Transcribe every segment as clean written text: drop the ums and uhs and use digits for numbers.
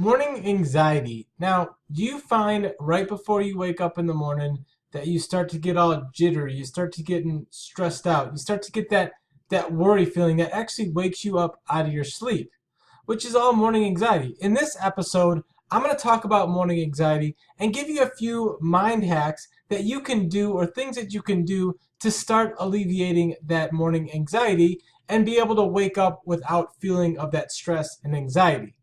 Morning anxiety. Now, do you find right before you wake up in the morning that you start to get all jittery, you start to get stressed out, you start to get that worry feeling that actually wakes you up out of your sleep, which is all morning anxiety. In this episode, I'm going to talk about morning anxiety and give you a few mind hacks that you can do or things that you can do to start alleviating that morning anxiety and be able to wake up without feeling of that stress and anxiety.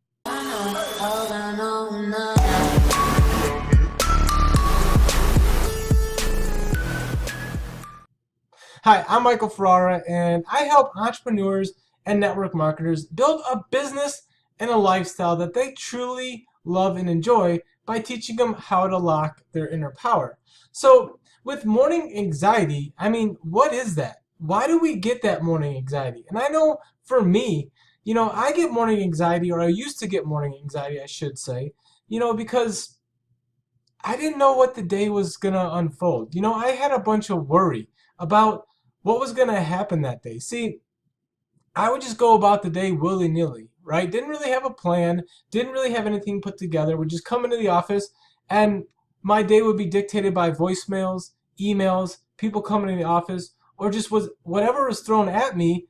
Hi, I'm Michael Ferrara, and I help entrepreneurs and network marketers build a business and a lifestyle that they truly love and enjoy by teaching them how to lock their inner power. So, with morning anxiety, what is that? Why do we get that morning anxiety? And I know for me, I get morning anxiety, or I used to get morning anxiety, I should say, because I didn't know what the day was going to unfold. I had a bunch of worry about what was going to happen that day. See, I would just go about the day willy-nilly, right? Didn't really have a plan, didn't really have anything put together. Would just come into the office and my day would be dictated by voicemails, emails, people coming in the office, or just was whatever was thrown at me,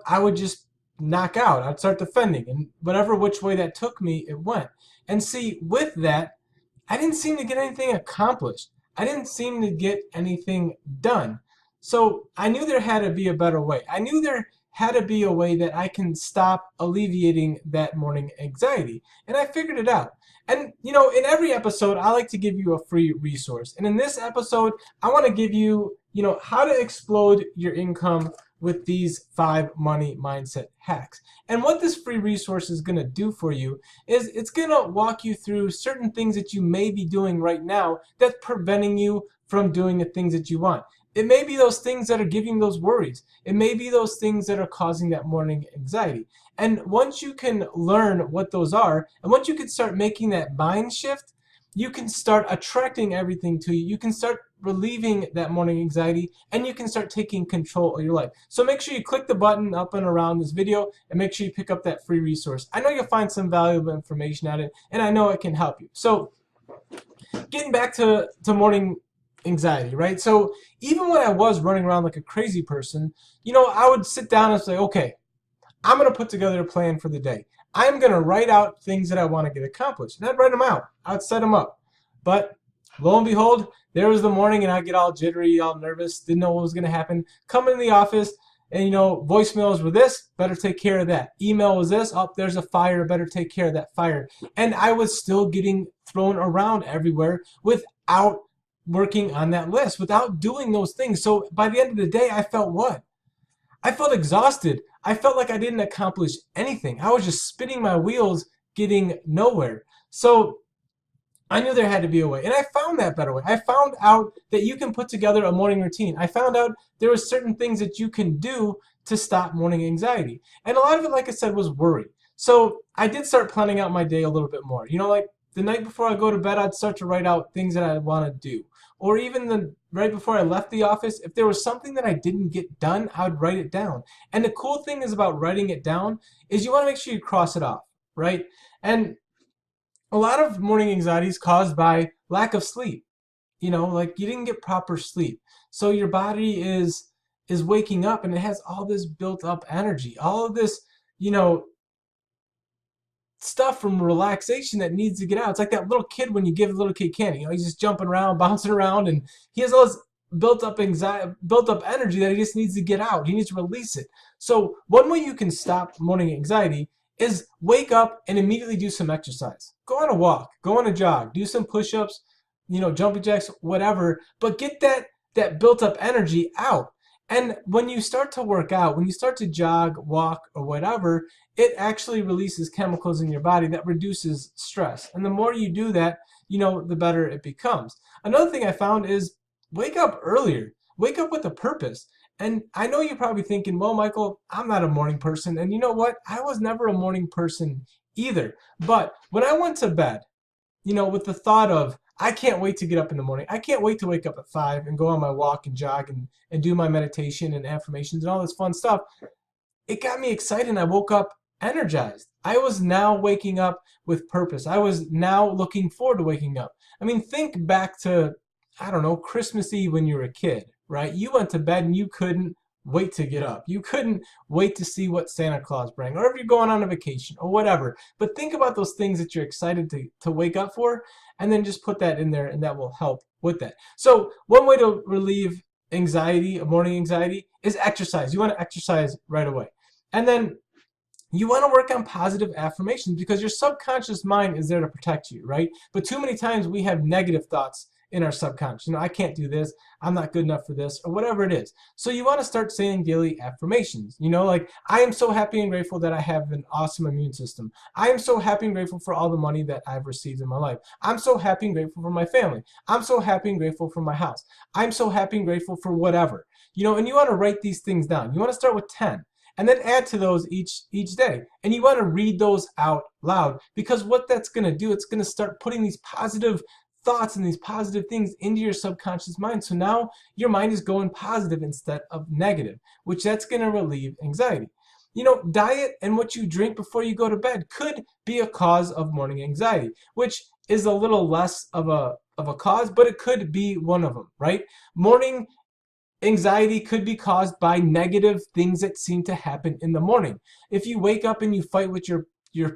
I would just knock out. I'd start defending, and whatever which way that took me, it went. And see, with that, I didn't seem to get anything accomplished. I didn't seem to get anything done. So I knew there had to be a better way. I knew there had to be a way that I can stop alleviating that morning anxiety. And I figured it out. And in every episode, I like to give you a free resource. And in this episode, I want to give you, how to explode your income with these 5 money mindset hacks. And what this free resource is going to do for you is it's going to walk you through certain things that you may be doing right now that's preventing you from doing the things that you want. It may be those things that are giving those worries. It may be those things that are causing that morning anxiety. And once you can learn what those are, and once you can start making that mind shift, you can start attracting everything to you. You can start relieving that morning anxiety, and you can start taking control of your life. So make sure you click the button up and around this video, and make sure you pick up that free resource. I know you'll find some valuable information at it, and I know it can help you. So getting back to morning anxiety, right? So even when I was running around like a crazy person, I would sit down and say, okay, I'm going to put together a plan for the day. I'm going to write out things that I want to get accomplished. And I'd write them out. I'd set them up. But lo and behold, there was the morning and I'd get all jittery, all nervous, didn't know what was going to happen. Come in the office and, voicemails were this, better take care of that. Email was this, oh, there's a fire, better take care of that fire. And I was still getting thrown around everywhere without working on that list, without doing those things. So by the end of the day, I felt what? I felt exhausted. I felt like I didn't accomplish anything. I was just spinning my wheels, getting nowhere. So I knew there had to be a way. And I found that better way. I found out that you can put together a morning routine. I found out there were certain things that you can do to stop morning anxiety. And a lot of it, like I said, was worry. So I did start planning out my day a little bit more. Like the night before I go to bed, I'd start to write out things that I want to do. Or even right before I left the office, if there was something that I didn't get done, I would write it down. And the cool thing is about writing it down is you want to make sure you cross it off, right? And a lot of morning anxiety is caused by lack of sleep. Like you didn't get proper sleep. So your body is waking up and it has all this built up energy, all of this, stuff from relaxation that needs to get out. It's like that little kid when you give a little kid candy. He's just jumping around, bouncing around, and he has all this built up anxiety, built up energy that he just needs to get out. He needs to release it. So one way you can stop morning anxiety is wake up and immediately do some exercise. Go on a walk, go on a jog, do some push-ups, jumping jacks, whatever, but get that built up energy out. And when you start to work out, when you start to jog, walk, or whatever, it actually releases chemicals in your body that reduces stress. And the more you do that, the better it becomes. Another thing I found is wake up earlier. Wake up with a purpose. And I know you're probably thinking, well, Michael, I'm not a morning person. And you know what? I was never a morning person either. But when I went to bed, with the thought of, I can't wait to get up in the morning. I can't wait to wake up at 5 and go on my walk and jog and do my meditation and affirmations and all this fun stuff. It got me excited and I woke up energized. I was now waking up with purpose. I was now looking forward to waking up. I mean, think back to, I don't know, Christmas Eve when you were a kid, right? You went to bed and you couldn't wait to get up. You couldn't wait to see what Santa Claus bring, or if you're going on a vacation or whatever. But think about those things that you're excited to wake up for, and then just put that in there, and that will help with that. So one way to relieve anxiety, morning anxiety, is exercise. You want to exercise right away. And then you want to work on positive affirmations, because your subconscious mind is there to protect you, right? But too many times we have negative thoughts in our subconscious. I can't do this. I'm not good enough for this, or whatever it is. So you want to start saying daily affirmations. Like, I am so happy and grateful that I have an awesome immune system. I am so happy and grateful for all the money that I've received in my life. I'm so happy and grateful for my family. I'm so happy and grateful for my house. I'm so happy and grateful for whatever. And you want to write these things down. You want to start with 10. And then add to those each day. And you want to read those out loud, because what that's going to do, it's going to start putting these positive thoughts and these positive things into your subconscious mind. So now your mind is going positive instead of negative, which that's going to relieve anxiety. Diet and what you drink before you go to bed could be a cause of morning anxiety, which is a little less of a cause, but it could be one of them, right? Morning anxiety could be caused by negative things that seem to happen in the morning. If you wake up and you fight with your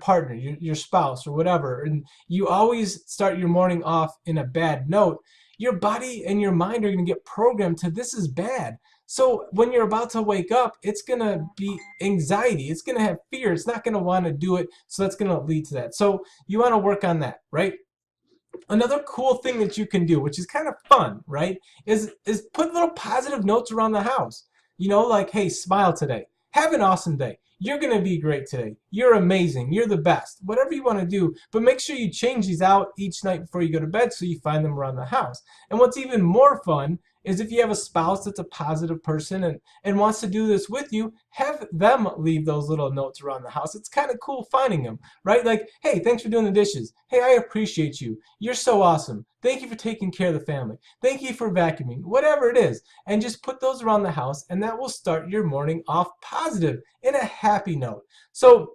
partner, your spouse, or whatever, and you always start your morning off in a bad note, your body and your mind are going to get programmed to, this is bad. So when you're about to wake up, it's going to be anxiety. It's going to have fear. It's not going to want to do it. So that's going to lead to that. So you want to work on that, right? Another cool thing that you can do, which is kind of fun, right, is put little positive notes around the house. Like, hey, smile today. Have an awesome day. You're going to be great today. You're amazing. You're the best. Whatever you want to do, but make sure you change these out each night before you go to bed, so you find them around the house. And what's even more fun is if you have a spouse that's a positive person and wants to do this with you, have them leave those little notes around the house. It's kind of cool finding them, right? Like, hey, thanks for doing the dishes. Hey, I appreciate you. You're so awesome. Thank you for taking care of the family. Thank you for vacuuming. Whatever it is. And just put those around the house, and that will start your morning off positive in a happy note. So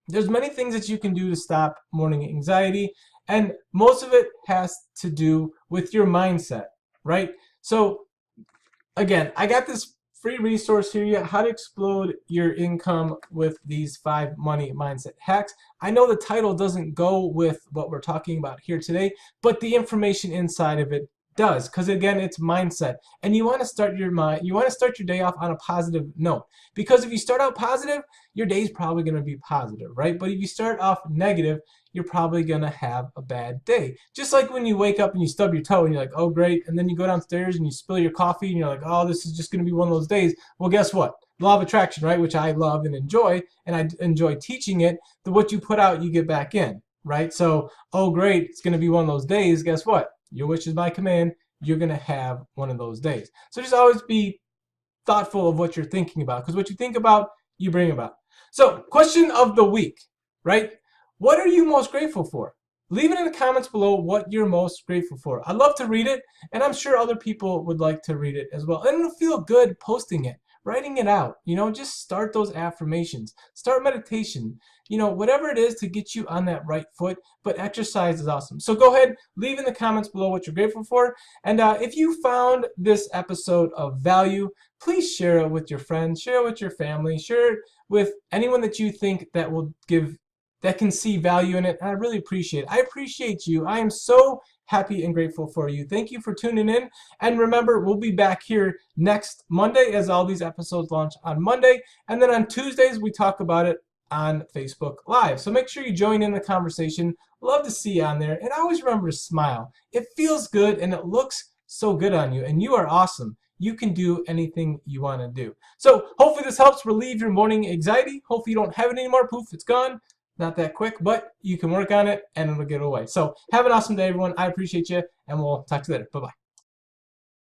there's many things that you can do to stop morning anxiety, and most of it has to do with your mindset, right? So again, I got this free resource here, how to explode your income with these 5 money mindset hacks. I know the title doesn't go with what we're talking about here today, but the information inside of it does, because again, it's mindset. And you want to start your day off on a positive note, because if you start out positive, your day's probably going to be positive, right? But if you start off negative, you're probably going to have a bad day. Just like when you wake up and you stub your toe and you're like, oh great, and then you go downstairs and you spill your coffee and you're like, oh, this is just going to be one of those days. Well, guess what? Law of attraction, right? Which I love and enjoy I enjoy teaching it. What you put out, you get back in, right? So, oh great, it's going to be one of those days. Guess what? Your wish is my command. You're going to have one of those days. So just always be thoughtful of what you're thinking about, because what you think about, you bring about. So, question of the week, right? What are you most grateful for? Leave it in the comments below what you're most grateful for. I'd love to read it, and I'm sure other people would like to read it as well. And it'll feel good posting it, writing it out. Just start those affirmations. Start meditation. Whatever it is to get you on that right foot, but exercise is awesome. So go ahead, leave in the comments below what you're grateful for. And if you found this episode of value, please share it with your friends, share it with your family, share it with anyone that you think that can see value in it. And I really appreciate it. I appreciate you. I am so happy and grateful for you. Thank you for tuning in. And remember, we'll be back here next Monday, as all these episodes launch on Monday. And then on Tuesdays, we talk about it on Facebook Live. So make sure you join in the conversation. Love to see you on there. And always remember to smile. It feels good and it looks so good on you. And you are awesome. You can do anything you want to do. So hopefully this helps relieve your morning anxiety. Hopefully you don't have it anymore. Poof, it's gone. Not that quick, but you can work on it and it'll get away. So have an awesome day, everyone. I appreciate you, and we'll talk to you later. Bye-bye.